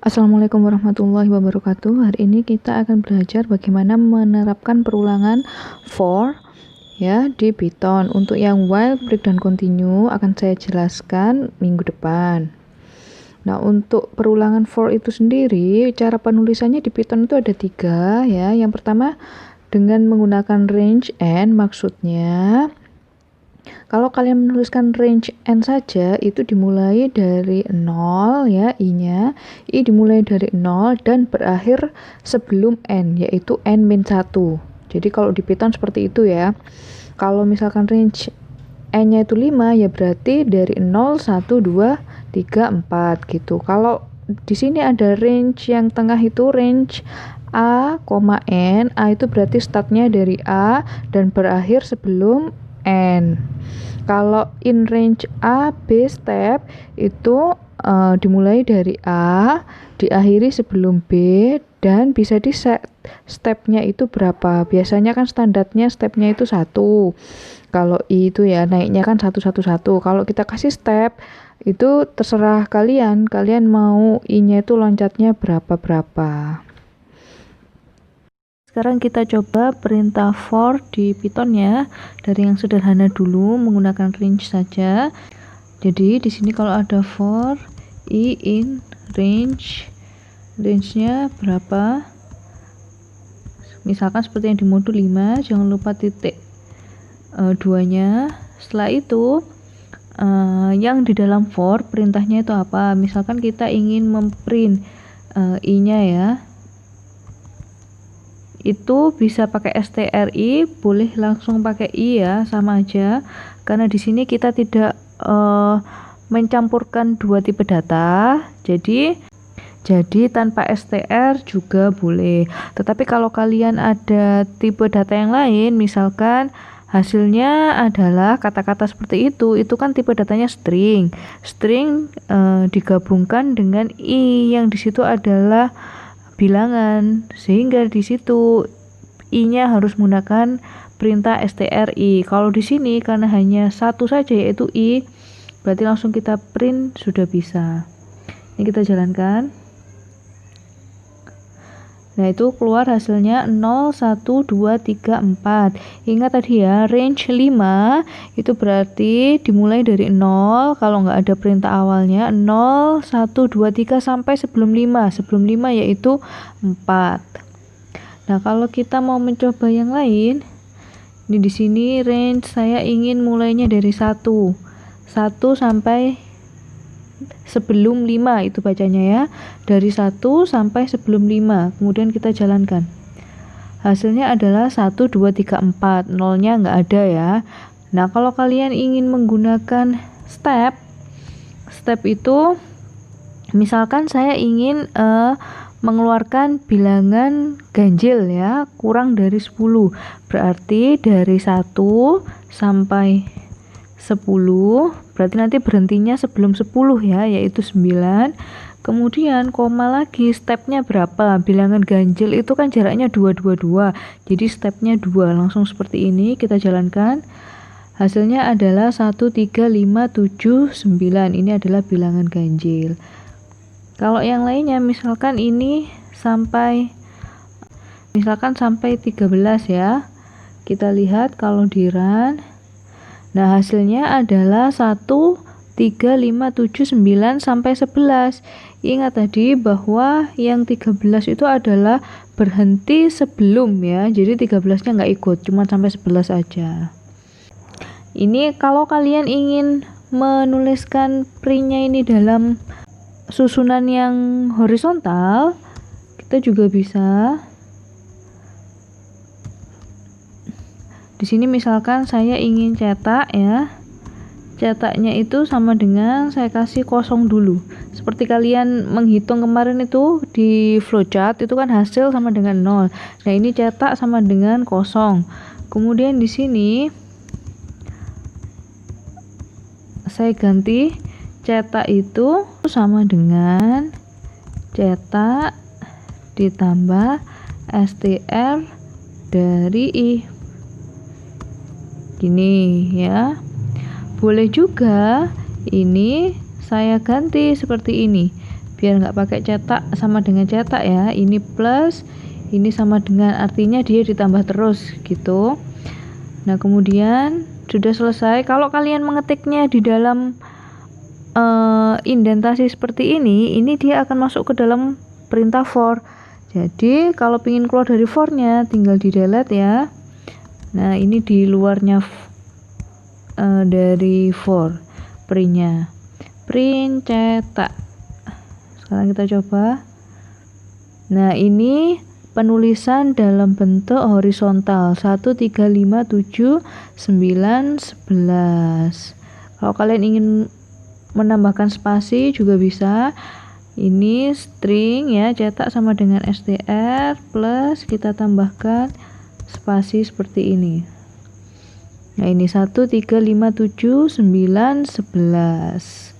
Assalamualaikum warahmatullahi wabarakatuh. Hari ini kita akan belajar bagaimana menerapkan perulangan for ya di Python. Untuk yang while, break, dan continue akan saya jelaskan minggu depan. Nah, untuk perulangan for itu sendiri, cara penulisannya di Python itu ada 3 ya. Yang pertama dengan menggunakan range n, maksudnya kalau kalian menuliskan range n saja, itu dimulai dari 0 ya, i-nya. I dimulai dari 0 dan berakhir sebelum n, yaitu n-1. Jadi kalau di Python seperti itu ya. Kalau misalkan range n-nya itu 5, ya berarti dari 0, 1, 2, 3, 4 gitu. Kalau di sini ada range yang tengah itu range a, n. A itu berarti startnya dari a dan berakhir sebelum n. Kalau in range A, B step itu dimulai dari A, diakhiri sebelum B, dan bisa di set stepnya itu berapa. Biasanya kan standarnya stepnya itu 1. Kalau I itu ya naiknya kan 1, 1, 1. Kalau kita kasih step itu terserah kalian mau I-nya itu loncatnya berapa. Sekarang kita coba perintah for di Python ya. Dari yang sederhana dulu menggunakan range saja. Jadi di sini kalau ada for i in range-nya berapa? Misalkan seperti yang di modul 5, jangan lupa titik 2-nya. Setelah itu yang di dalam for perintahnya itu apa? Misalkan kita ingin memprint i-nya ya. Itu bisa pakai stri, boleh langsung pakai i ya, sama aja. Karena di sini kita tidak mencampurkan dua tipe data, jadi tanpa str juga boleh. Tetapi kalau kalian ada tipe data yang lain, misalkan hasilnya adalah kata-kata seperti itu kan tipe datanya string digabungkan dengan i yang di situ adalah bilangan, sehingga di situ i-nya harus menggunakan perintah stri. Kalau di sini karena hanya satu saja yaitu i, berarti langsung kita print sudah bisa. Ini kita jalankan. Nah, itu keluar hasilnya 0, 1, 2, 3, 4. Ingat tadi ya, range 5 itu berarti dimulai dari 0, kalau nggak ada perintah awalnya 0, 1, 2, 3 sampai sebelum 5. Sebelum 5 yaitu 4. Nah, kalau kita mau mencoba yang lain, ini di sini range saya ingin mulainya dari 1 sampai sebelum 5, itu bacanya ya, dari 1 sampai sebelum 5. Kemudian kita jalankan, hasilnya adalah 1, 2, 3, 4. Nolnya nggak ada ya. Nah, kalau kalian ingin menggunakan step itu, misalkan saya ingin mengeluarkan bilangan ganjil ya, kurang dari 10, berarti dari 1 sampai 10, berarti nanti berhentinya sebelum 10 ya, yaitu 9. Kemudian koma lagi, stepnya berapa? Bilangan ganjil itu kan jaraknya 2, 2, 2, jadi stepnya 2. Langsung seperti ini kita jalankan. Hasilnya adalah 1, 3, 5, 7, 9. Ini adalah bilangan ganjil. Kalau yang lainnya misalkan ini sampai 13 ya. Kita lihat kalau di run. Nah, hasilnya adalah 1, 3, 5, 7, 9 sampai 11. Ingat tadi bahwa yang 13 itu adalah berhenti sebelum ya. Jadi 13-nya nggak ikut, cuma sampai 11 aja. Ini kalau kalian ingin menuliskan print-nya ini dalam susunan yang horizontal, kita juga bisa. Di sini misalkan saya ingin cetak ya. Cetaknya itu sama dengan saya kasih kosong dulu. Seperti kalian menghitung kemarin itu di flowchart, itu kan hasil sama dengan 0. Nah, ini cetak sama dengan kosong. Kemudian di sini saya ganti cetak itu sama dengan cetak ditambah str dari i. Gini ya. Boleh juga ini saya ganti seperti ini. biar nggak pakai cetak sama dengan cetak ya, ini plus ini sama dengan, artinya dia ditambah terus gitu. Nah kemudian sudah selesai. Kalau kalian mengetiknya di dalam indentasi seperti ini dia akan masuk ke dalam perintah for. Jadi kalau ingin keluar dari for-nya tinggal di delete ya. Nah ini di luarnya dari for, print-nya, print cetak. Sekarang kita coba. Nah ini penulisan dalam bentuk horizontal 1, 3, 5, 7, 9, 11. Kalau kalian ingin menambahkan spasi juga bisa. Ini string ya, cetak sama dengan str plus kita tambahkan spasi seperti ini. Nah ini 1, 3, 5, 7, 9, 11.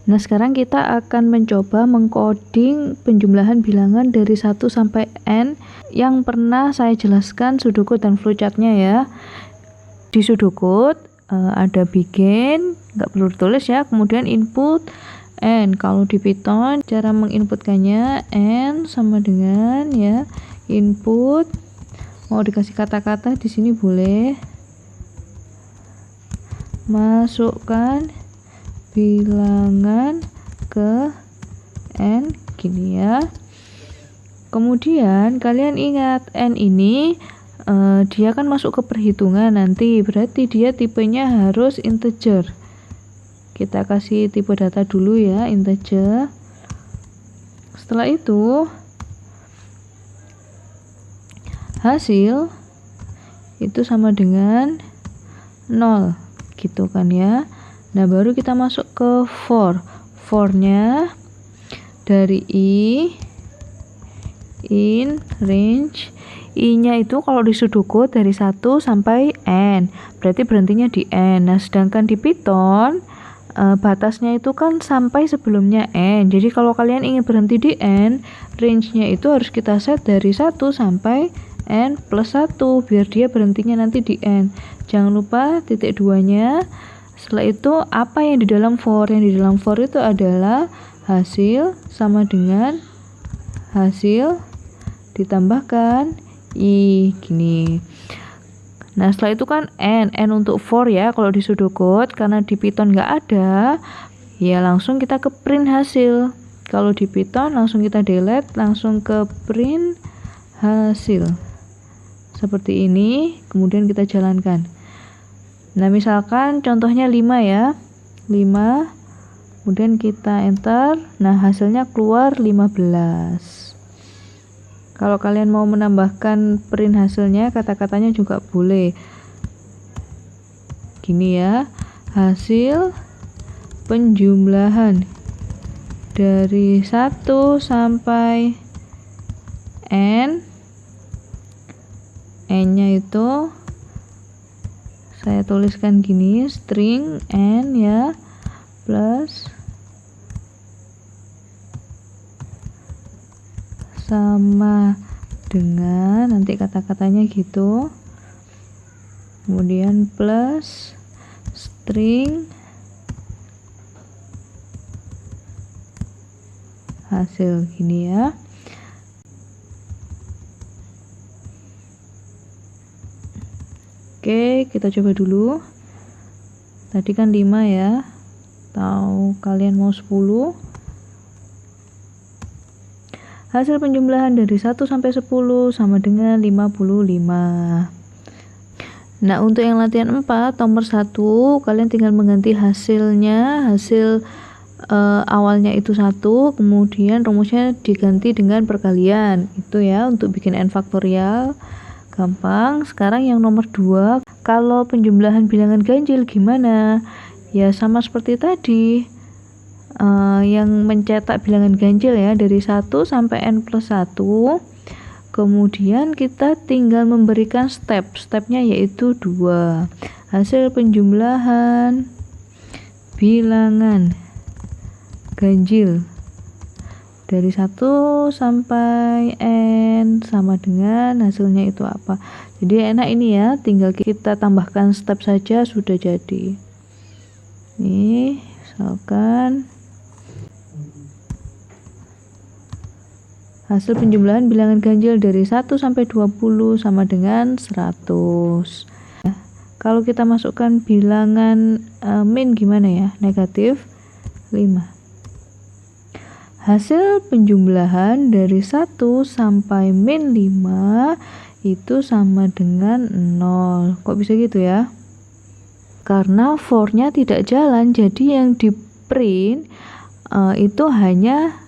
Nah sekarang kita akan mencoba mengcoding penjumlahan bilangan dari 1 sampai n yang pernah saya jelaskan pseudocode dan flowchart-nya ya. Di pseudocode ada begin, nggak perlu ditulis ya, kemudian input n. Kalau di Python cara menginputkannya n sama dengan ya input, mau dikasih kata-kata di sini boleh, masukkan bilangan ke n gini ya. Kemudian kalian ingat n ini dia kan masuk ke perhitungan nanti, berarti dia tipenya harus integer. Kita kasih tipe data dulu ya, integer. Setelah itu hasil itu sama dengan 0 gitu kan ya. Nah baru kita masuk ke for. For-nya dari in range, i-nya itu kalau di pseudocode dari 1 sampai n, berarti berhentinya di n. Nah sedangkan di Python batasnya itu kan sampai sebelumnya n. Jadi kalau kalian ingin berhenti di n, range-nya itu harus kita set dari 1 sampai n plus 1 biar dia berhentinya nanti di n. Jangan lupa titik 2-nya. Setelah itu apa yang di dalam for? Yang di dalam for itu adalah hasil sama dengan hasil ditambahkan i gini. Nah setelah itu kan n untuk for ya kalau di pseudocode, karena di Python nggak ada ya langsung kita ke print hasil. Kalau di Python langsung kita delete, langsung ke print hasil seperti ini, kemudian kita jalankan. Nah misalkan contohnya 5 ya, 5, kemudian kita enter, nah hasilnya keluar 15. Kalau kalian mau menambahkan print hasilnya, kata-katanya juga boleh. Gini ya, hasil penjumlahan dari 1 sampai n. N-nya itu saya tuliskan gini, string n ya, plus sama dengan, nanti kata-katanya gitu, kemudian plus string hasil gini ya. Oke, kita coba dulu. Tadi kan 5 ya, atau kalian mau 10. Hasil penjumlahan dari 1 sampai 10 sama dengan 55. Nah untuk yang latihan 4 nomor 1 kalian tinggal mengganti hasilnya, hasil awalnya itu 1, kemudian rumusnya diganti dengan perkalian itu ya, untuk bikin n faktorial gampang. Sekarang yang nomor 2, kalau penjumlahan bilangan ganjil gimana? Ya sama seperti tadi, yang mencetak bilangan ganjil ya dari 1 sampai n plus 1. Kemudian kita tinggal memberikan stepnya yaitu 2. Hasil penjumlahan bilangan ganjil dari 1 sampai n sama dengan hasilnya itu apa. Jadi enak ini ya, tinggal kita tambahkan step saja sudah jadi. Nih misalkan Hasil penjumlahan bilangan ganjil dari 1 sampai 20 sama dengan 100. Kalau kita masukkan bilangan min gimana ya? Negatif 5. Hasil penjumlahan dari 1 sampai min 5 itu sama dengan 0. Kok bisa gitu ya? Karena for-nya tidak jalan, jadi yang di print itu hanya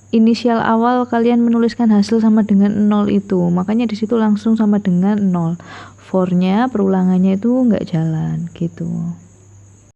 inisial awal kalian menuliskan hasil sama dengan 0 itu. Makanya di situ langsung sama dengan 0. For-nya perulangannya itu nggak jalan gitu.